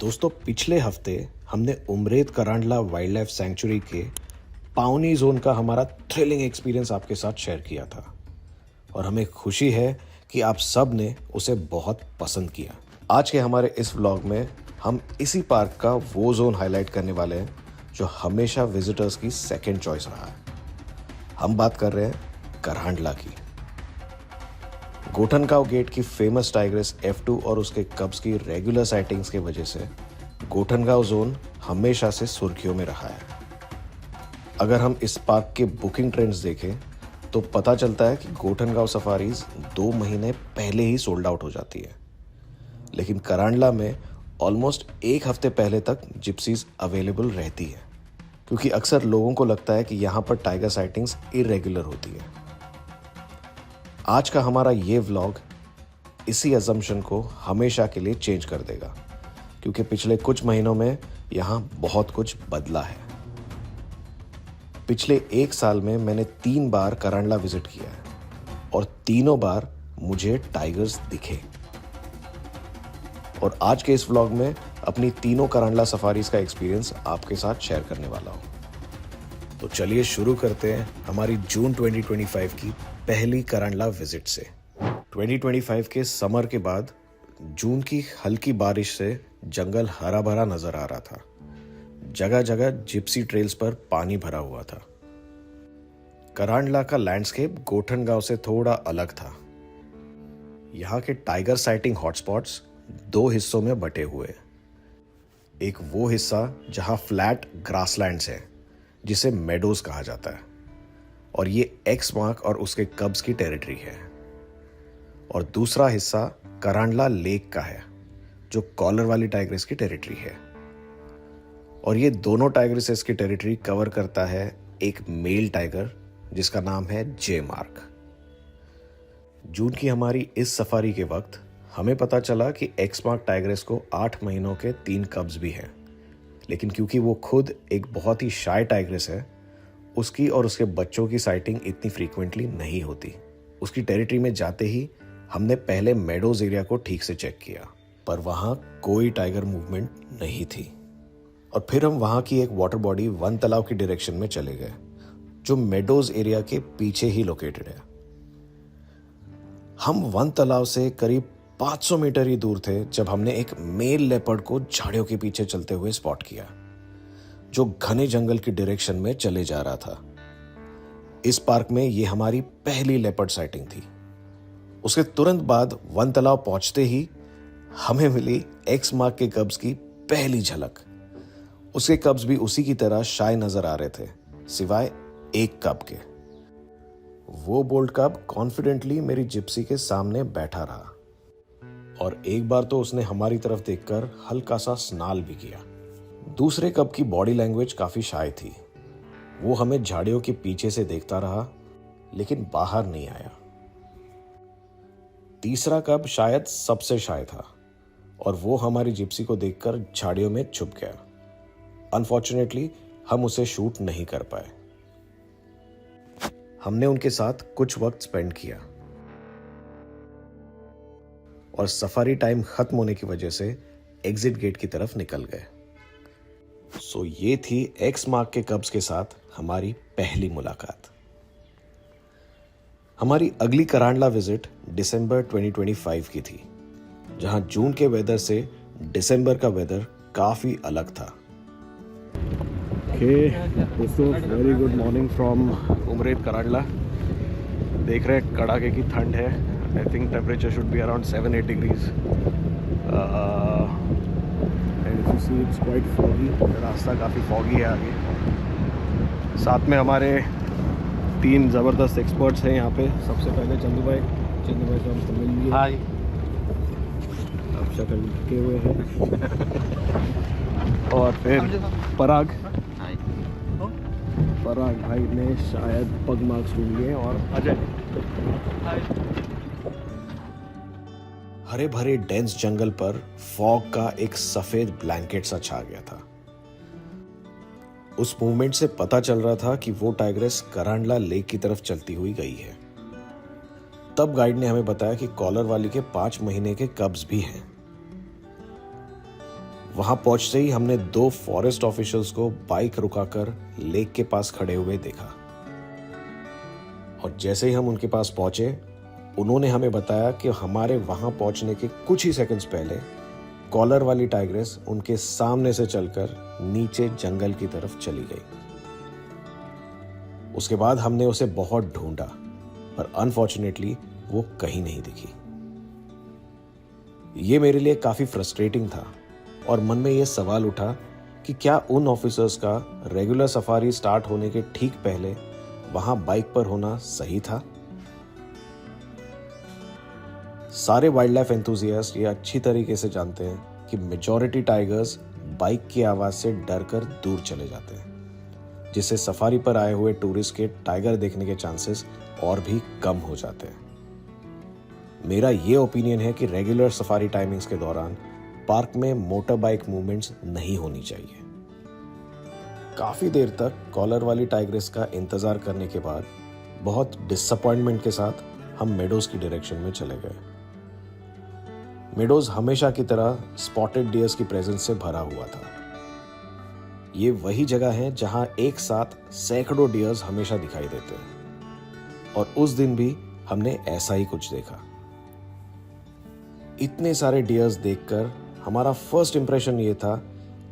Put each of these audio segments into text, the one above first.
दोस्तों, पिछले हफ्ते हमने Umred Karhandla wild life sanctuary के पाउनी जोन का हमारा थ्रिलिंग एक्सपीरियंस आपके साथ शेयर किया था और हमें खुशी है कि आप सब ने उसे बहुत पसंद किया। आज के हमारे इस व्लॉग में हम इसी पार्क का वो जोन हाईलाइट करने वाले हैं जो हमेशा विजिटर्स की सेकंड चॉइस रहा है। हम बात कर रहे हैं करांडला की। गोठनगांव गेट की फेमस टाइग्रेस F2 और उसके कब्स की रेगुलर साइटिंग्स की वजह से गोठनगांव जोन हमेशा से सुर्खियों में रहा है। अगर हम इस पार्क के बुकिंग ट्रेंड्स देखें तो पता चलता है कि गोठनगांव सफारीज 2 महीने पहले ही सोल्ड आउट हो जाती है, लेकिन करांडला में ऑलमोस्ट 1 हफ्ते पहले तक जिप्सीज अवेलेबल रहती है, क्योंकि अक्सर लोगों को लगता है कि यहाँ पर टाइगर साइटिंग्स इरेगुलर होती है। आज का हमारा ये व्लॉग इसी अजम्पशन को हमेशा के लिए चेंज कर देगा, क्योंकि पिछले कुछ महीनों में यहाँ बहुत कुछ बदला है। पिछले 1 साल में मैंने 3 बार करांडला विजिट किया है और तीनों बार मुझे टाइगर्स दिखे। और आज के इस व्लॉग में अपनी तीनों करांडला सफारीज का एक्सपीरियंस आपके साथ शेयर करने वाला हूँ। तो चलिए शुरू करते हैं हमारी जून 2025 की पहली करांडला विजिट से। 2025 के समर के बाद जून की हल्की बारिश से जंगल हरा भरा नजर आ रहा था। जगह जगह जिप्सी ट्रेल्स पर पानी भरा हुआ था। करांडला का लैंडस्केप गोठनगांव से थोड़ा अलग था। यहाँ के टाइगर साइटिंग हॉटस्पॉट्स 2 हिस्सों में बटे हुए। एक वो हिस्सा जहाँ फ्लैट ग्रासलैंड्स है, जिसे मेडोज कहा जाता है, और ये एक्स मार्क और उसके कब्स की टेरिटरी है। और दूसरा हिस्सा करांडला लेक का है, जो कॉलर वाली टाइग्रेस की टेरिटरी है। और ये दोनों टाइग्रेसेस की टेरिटरी कवर करता है एक मेल टाइगर जिसका नाम है जे मार्क। जून की हमारी इस सफारी के वक्त हमें पता चला कि एक्स मार्क टाइग्रेस को 8 महीनों के 3 कब्स भी हैं, लेकिन क्योंकि वो खुद एक बहुत ही शाय टाइग्रेस है, उसकी और उसके बच्चों की साइटिंग इतनी फ्रीक्वेंटली नहीं होती। उसकी टेरिटरी में जाते ही हमने पहले मेडोज एरिया को ठीक से चेक किया, पर वहाँ कोई टाइगर मूवमेंट नहीं थी। और फिर हम वहाँ की एक वाटर बॉडी वन तालाब की डायरेक्शन में चले गए, जो मेडोज एरिया के पीछे ही लोकेटेड है। हम वन तालाब से करीब 500 मीटर ही दूर थे जब हमने एक मेल लेपर्ड को झाड़ियों के पीछे चलते हुए स्पॉट किया, जो घने जंगल की डायरेक्शन में चले जा रहा था। इस पार्क में यह हमारी पहली लेपर्ड साइटिंग थी। उसके तुरंत बाद वन तालाब पहुंचते ही हमें मिली एक्स मार्क के कब्स की पहली झलक। उसके कब्स भी उसी की तरह शाय नजर आ रहे थे, सिवाय एक कब के। वो बोल्ड कब कॉन्फिडेंटली मेरी जिप्सी के सामने बैठा रहा, और एक बार तो उसने हमारी तरफ देखकर हल्का सा स्नाल भी किया। दूसरे कब की बॉडी लैंग्वेज काफी शाय थी। वो हमें झाड़ियों के पीछे से देखता रहा, लेकिन बाहर नहीं आया। तीसरा कब शायद सबसे शाय था, और वो हमारी जिप्सी को देखकर झाड़ियों में छुप गया। अनफॉर्चुनेटली हम उसे शूट नहीं कर पाए। हमने उनके साथ कुछ वक्त स्पेंड किया, और सफारी टाइम खत्म होने की वजह से एग्जिट गेट की तरफ निकल गए। सो ये थी एक्स मार्क के कब्स के साथ हमारी पहली मुलाकात। हमारी अगली करांडला विजिट दिसंबर 2025 की थी, जहां जून के वेदर से दिसंबर का वेदर काफी अलग था। दोस्तों, very good morning from Umred Karandla. देख रहे हैं कड़ाके की ठंड है। I think temperature should be around 7-8 degrees. And if you see it's quite foggy. रास्ता काफ़ी फॉगी है आगे। साथ में हमारे 3 ज़बरदस्त एक्सपर्ट्स हैं यहाँ पे। सबसे पहले चंदू भाई से हम मिल लिए। हाय। आप शक्ल ढके हुए हैं। और फिर पराग भाई ने शायद पग मार्क्स ढूंढ लिए, और अजय। हरे भरे डेंस जंगल पर फॉग का एक सफेद ब्लैंकेट सा छा गया था। उस मूवमेंट से पता चल रहा था कि वो टाइग्रेस करांडला लेक की तरफ चलती हुई गई है। तब गाइड ने हमें बताया कि कॉलर वाली के 5 महीने के कब्स भी हैं। वहां पहुंचते ही हमने 2 फॉरेस्ट ऑफिशियल्स को बाइक रुकाकर लेक के पास खड़े हुए देखा और जैसे ही हम उनके पास पहुंचे उन्होंने हमें बताया कि हमारे वहां पहुंचने के कुछ ही सेकंड्स पहले कॉलर वाली टाइग्रेस उनके सामने से चलकर नीचे जंगल की तरफ चली गई। उसके बाद हमने उसे बहुत ढूंढा पर अनफॉर्चुनेटली वो कहीं नहीं दिखी। ये मेरे लिए काफी फ्रस्ट्रेटिंग था और मन में यह सवाल उठा कि क्या उन ऑफिसर्स का रेगुलर सफारी स्टार्ट होने के ठीक पहले वहां बाइक पर होना सही था। सारे वाइल्ड लाइफ एंथुसियास्ट ये अच्छी तरीके से जानते हैं कि मेजॉरिटी टाइगर्स बाइक की आवाज से डरकर दूर चले जाते हैं, जिससे सफारी पर आए हुए टूरिस्ट के टाइगर देखने के चांसेस और भी कम हो जाते हैं। मेरा ये ओपिनियन है कि रेगुलर सफारी टाइमिंग्स के दौरान पार्क में मोटर बाइक मूवमेंट्स नहीं होनी चाहिए। काफी देर तक कॉलर वाली टाइग्रेस का इंतजार करने के बाद बहुत डिसअपॉइंटमेंट के साथ हम मेडोज की डायरेक्शन में चले गए। मेडोज हमेशा की तरह स्पॉटेड डियर्स की प्रेजेंस से भरा हुआ था। ये वही जगह है जहां एक साथ सैकड़ों डियर्स हमेशा दिखाई देते हैं और उस दिन भी हमने ऐसा ही कुछ देखा। इतने सारे डियर्स देखकर हमारा फर्स्ट इंप्रेशन ये था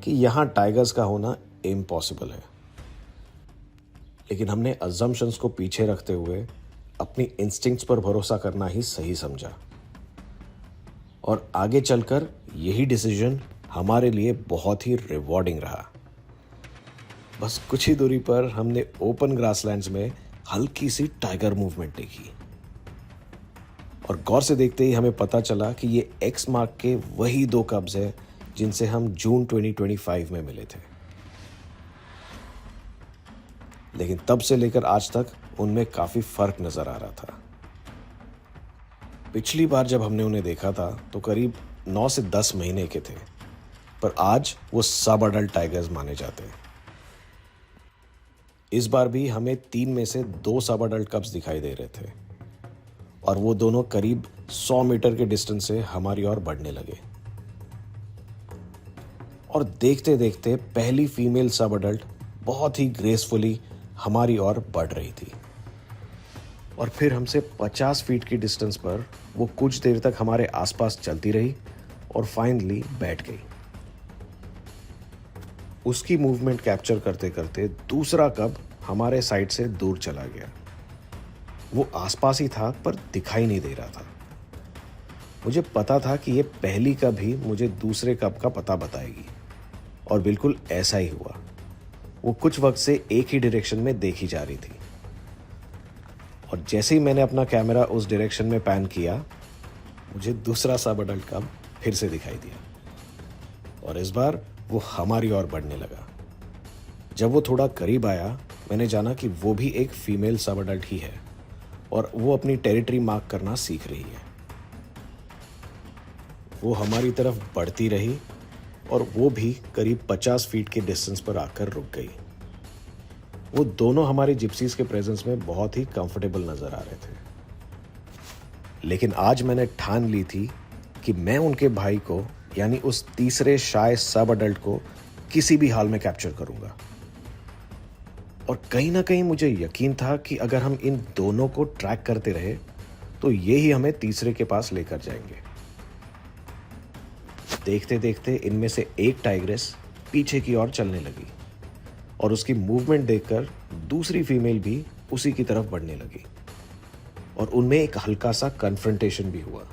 कि यहां टाइगर्स का होना इम्पॉसिबल है, लेकिन हमने अजम्पशंस को पीछे रखते हुए अपनी इंस्टिंक्ट्स पर भरोसा करना ही सही समझा और आगे चलकर यही डिसीजन हमारे लिए बहुत ही रिवॉर्डिंग रहा। बस कुछ ही दूरी पर हमने ओपन ग्रासलैंड्स में हल्की सी टाइगर मूवमेंट देखी और गौर से देखते ही हमें पता चला कि ये एक्स मार्क के वही 2 कब्स हैं जिनसे हम जून 2025 में मिले थे। लेकिन तब से लेकर आज तक उनमें काफी फर्क नजर आ रहा था। पिछली बार जब हमने उन्हें देखा था तो करीब 9 से 10 महीने के थे, पर आज वो सब अडल्ट टाइगर्स माने जाते हैं। इस बार भी हमें 3 में से 2 सब अडल्ट कब्स दिखाई दे रहे थे और वो दोनों करीब 100 मीटर के डिस्टेंस से हमारी ओर बढ़ने लगे और देखते देखते पहली फीमेल सब अडल्ट बहुत ही ग्रेसफुली हमारी ओर बढ़ रही थी और फिर हमसे 50 फीट की डिस्टेंस पर वो कुछ देर तक हमारे आसपास चलती रही और फाइनली बैठ गई। उसकी मूवमेंट कैप्चर करते करते दूसरा कब हमारे साइड से दूर चला गया। वो आसपास ही था पर दिखाई नहीं दे रहा था। मुझे पता था कि ये पहली कब ही मुझे दूसरे कब का पता बताएगी और बिल्कुल ऐसा ही हुआ। वो कुछ वक्त से एक ही डायरेक्शन में देखी जा रही थी और जैसे ही मैंने अपना कैमरा उस डायरेक्शन में पैन किया, मुझे दूसरा सब अडल्ट कब फिर से दिखाई दिया और इस बार वो हमारी ओर बढ़ने लगा। जब वो थोड़ा करीब आया, मैंने जाना कि वो भी एक फीमेल सब अडल्ट ही है और वो अपनी टेरिटरी मार्क करना सीख रही है। वो हमारी तरफ बढ़ती रही और वो भी करीब 50 फीट के डिस्टेंस पर आकर रुक गई। वो दोनों हमारे जिप्सीज के प्रेजेंस में बहुत ही कंफर्टेबल नजर आ रहे थे, लेकिन आज मैंने ठान ली थी कि मैं उनके भाई को यानी उस तीसरे शाय सब अडल्ट को किसी भी हाल में कैप्चर करूंगा और कहीं ना कहीं मुझे यकीन था कि अगर हम इन दोनों को ट्रैक करते रहे तो ये ही हमें तीसरे के पास लेकर जाएंगे। देखते देखते इनमें से एक टाइग्रेस पीछे की ओर चलने लगी और उसकी मूवमेंट देखकर दूसरी फीमेल भी उसी की तरफ बढ़ने लगी और उनमें एक हल्का सा कन्फ्रंटेशन भी हुआ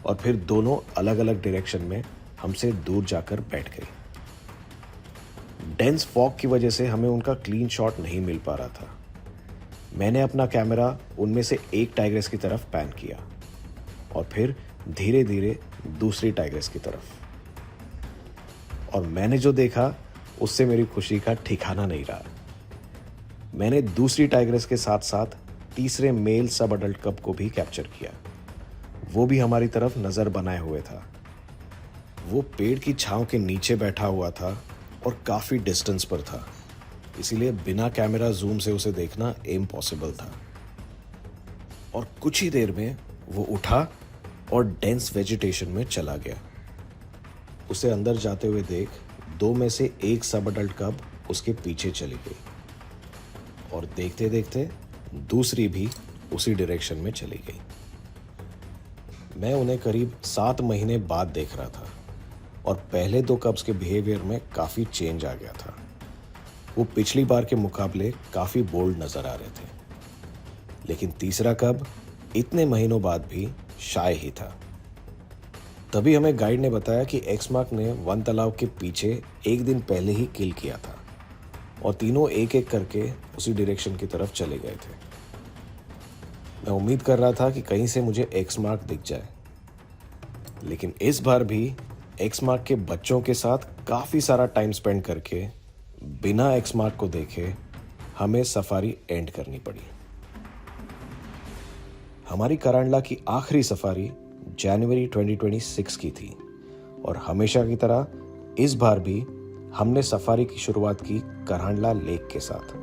और फिर दोनों अलग अलग डायरेक्शन में हमसे दूर जाकर बैठ गई। डेंस फॉग की वजह से हमें उनका क्लीन शॉट नहीं मिल पा रहा था। मैंने अपना कैमरा उनमें से एक टाइग्रेस की तरफ पैन किया और फिर धीरे धीरे दूसरी टाइग्रेस की तरफ, और मैंने जो देखा उससे मेरी खुशी का ठिकाना नहीं रहा। मैंने दूसरी टाइग्रेस के साथ साथ तीसरे मेल सब अडल्ट कप को भी कैप्चर किया। वो भी हमारी तरफ नजर बनाए हुए था। वो पेड़ की छांव के नीचे बैठा हुआ था और काफी डिस्टेंस पर था, इसीलिए बिना कैमरा जूम से उसे देखना इम्पॉसिबल था। और कुछ ही देर में वो उठा और डेंस वेजिटेशन में चला गया। उसे अंदर जाते हुए देख दो में से एक सब अडल्ट कब उसके पीछे चली गई और देखते देखते दूसरी भी उसी डायरेक्शन में चली गई। मैं उन्हें करीब 7 महीने बाद देख रहा था और पहले दो कब्स के बिहेवियर में काफ़ी चेंज आ गया था। वो पिछली बार के मुकाबले काफ़ी बोल्ड नज़र आ रहे थे, लेकिन तीसरा कब इतने महीनों बाद भी शाय ही था। तभी हमें गाइड ने बताया कि एक्स मार्क ने वन तालाब के पीछे एक दिन पहले ही किल किया था और तीनों एक एक करके उसी डायरेक्शन की तरफ चले गए थे। मैं उम्मीद कर रहा था कि कहीं से मुझे एक्स मार्क दिख जाए, लेकिन इस बार भी एक्स मार्क के बच्चों के साथ काफ़ी सारा टाइम स्पेंड करके बिना एक्स मार्क को देखे हमें सफारी एंड करनी पड़ी। हमारी करांडला की आखिरी सफारी जनवरी 2026 की थी और हमेशा की तरह इस बार भी हमने सफारी की शुरुआत की करांडला लेक के साथ।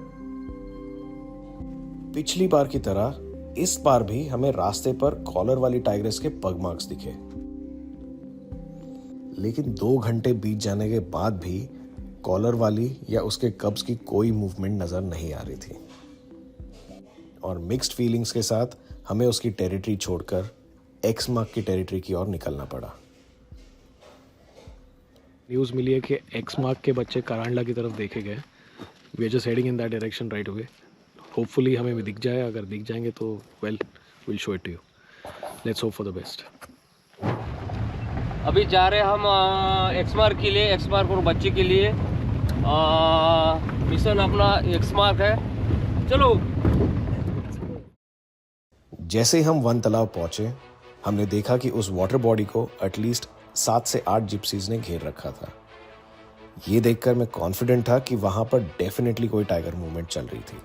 पिछली बार की तरह इस बार भी हमें रास्ते पर कॉलर वाली टाइग्रेस के पग मार्क्स दिखे, लेकिन 2 घंटे बीत जाने के बाद भी कॉलर वाली या उसके कब्स की कोई मूवमेंट नजर नहीं आ रही थी और मिक्स्ड फीलिंग्स के साथ हमें उसकी टेरिटरी छोड़कर एक्स मार्क की टेरिटरी की ओर निकलना पड़ा। न्यूज़ मिली है कि एक्स मार्क के बच्चे करांडला की तरफ देखे गए। We are just heading in that direction right away. Hopefully हमें भी दिख जाए, अगर दिख जाएंगे तो well will show it to you. Let's hope for the best. अभी जा रहे हैं हम एक्स मार्क के लिए, एक्स मार्क और बच्चे के लिए। मिशन अपना एक्स मार्क है। चलो। जैसे हम वन तालाब पहुंचे, हमने देखा कि उस वाटर बॉडी को एटलीस्ट 7 से 8 जिप्सीज ने घेर रखा था। ये देखकर मैं कॉन्फिडेंट था कि वहां पर डेफिनेटली कोई टाइगर मूवमेंट चल रही थी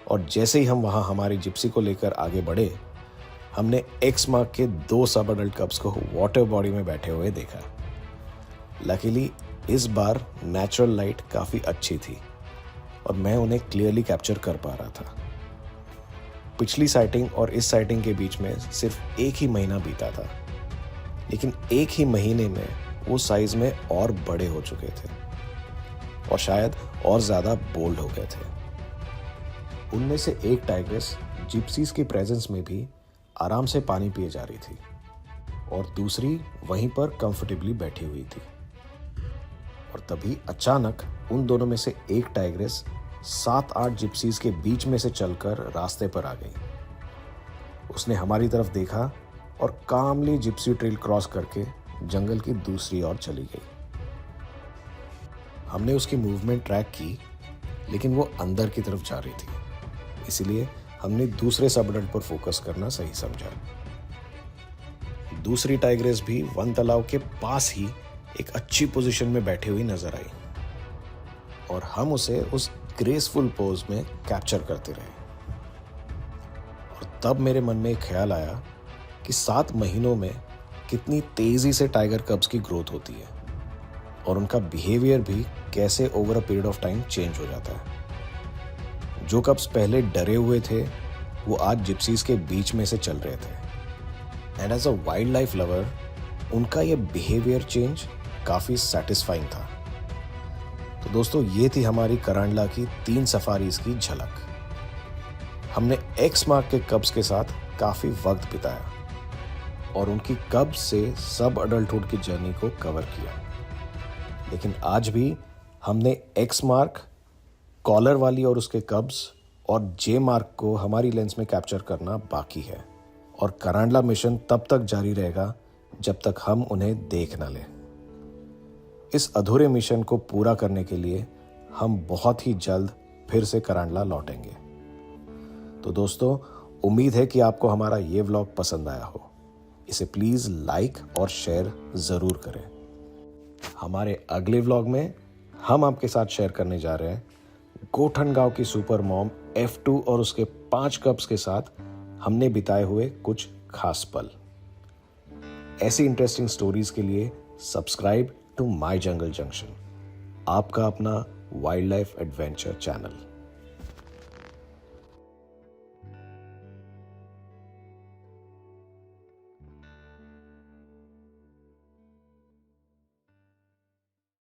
और जैसे ही हम वहां हमारी जिप्सी को लेकर आगे बढ़े, हमने एक्स मार्क के 2 सब अडल्ट कब्स को वाटर बॉडी में बैठे हुए देखा। लकीली इस बार नेचुरल लाइट काफ़ी अच्छी थी और मैं उन्हें क्लियरली कैप्चर कर पा रहा था। पिछली साइटिंग और इस साइटिंग के बीच में सिर्फ 1 ही महीना बीता था, लेकिन 1 ही महीने में वो साइज में और बड़े हो चुके थे और शायद और ज़्यादा बोल्ड हो गए थे। उनमें से एक टाइग्रेस जिप्सीज के प्रेजेंस में भी आराम से पानी पिए जा रही थी और दूसरी वहीं पर कंफर्टेबली बैठी हुई थी और तभी अचानक उन दोनों में से एक टाइग्रेस 7-8 जिप्सीज के बीच में से चलकर रास्ते पर आ गई। उसने हमारी तरफ देखा और कामली जिप्सी ट्रेल क्रॉस करके जंगल की दूसरी ओर चली गई। हमने उसकी मूवमेंट ट्रैक की, लेकिन वो अंदर की तरफ जा रही थी, इसलिए हमने दूसरे सब अडल्ट पर फोकस करना सही समझा। दूसरी टाइग्रेस भी वन तालाब के पास ही एक अच्छी पोजीशन में बैठी हुई नजर आई और हम उसे उस ग्रेसफुल पोज में कैप्चर करते रहे। और तब मेरे मन में एक ख्याल आया कि 7 महीनों में कितनी तेजी से टाइगर कब्स की ग्रोथ होती है और उनका बिहेवियर भी कैसे over a period of time change हो जाता है। जो कब्स पहले डरे हुए थे, वो आज जिप्सीज के बीच में से चल रहे थे and as a wildlife lover उनका ये बिहेवियर चेंज काफ़ी सेटिस्फाइंग था। तो दोस्तों, ये थी हमारी करांडला की 3 सफारीज की झलक। हमने एक्स मार्क के कब्स के साथ काफ़ी वक्त बिताया और उनकी कब्स से सब अडल्टहुड की जर्नी को कवर किया, लेकिन आज भी हमने एक्स मार्क, कॉलर वाली और उसके कब्स और जे मार्क को हमारी लेंस में कैप्चर करना बाकी है और करांडला मिशन तब तक जारी रहेगा जब तक हम उन्हें देख न लें। इस अधूरे मिशन को पूरा करने के लिए हम बहुत ही जल्द फिर से करांडला लौटेंगे। तो दोस्तों, उम्मीद है कि आपको हमारा ये व्लॉग पसंद आया हो। इसे प्लीज़ लाइक और शेयर ज़रूर करें। हमारे अगले व्लॉग में हम आपके साथ शेयर करने जा रहे हैं गोठन गांव की सुपर मॉम F2 और उसके 5 कब्स के साथ हमने बिताए हुए कुछ खास पल। ऐसी इंटरेस्टिंग स्टोरीज के लिए subscribe to My Jungle Junction, आपका अपना वाइल्ड लाइफ एडवेंचर चैनल।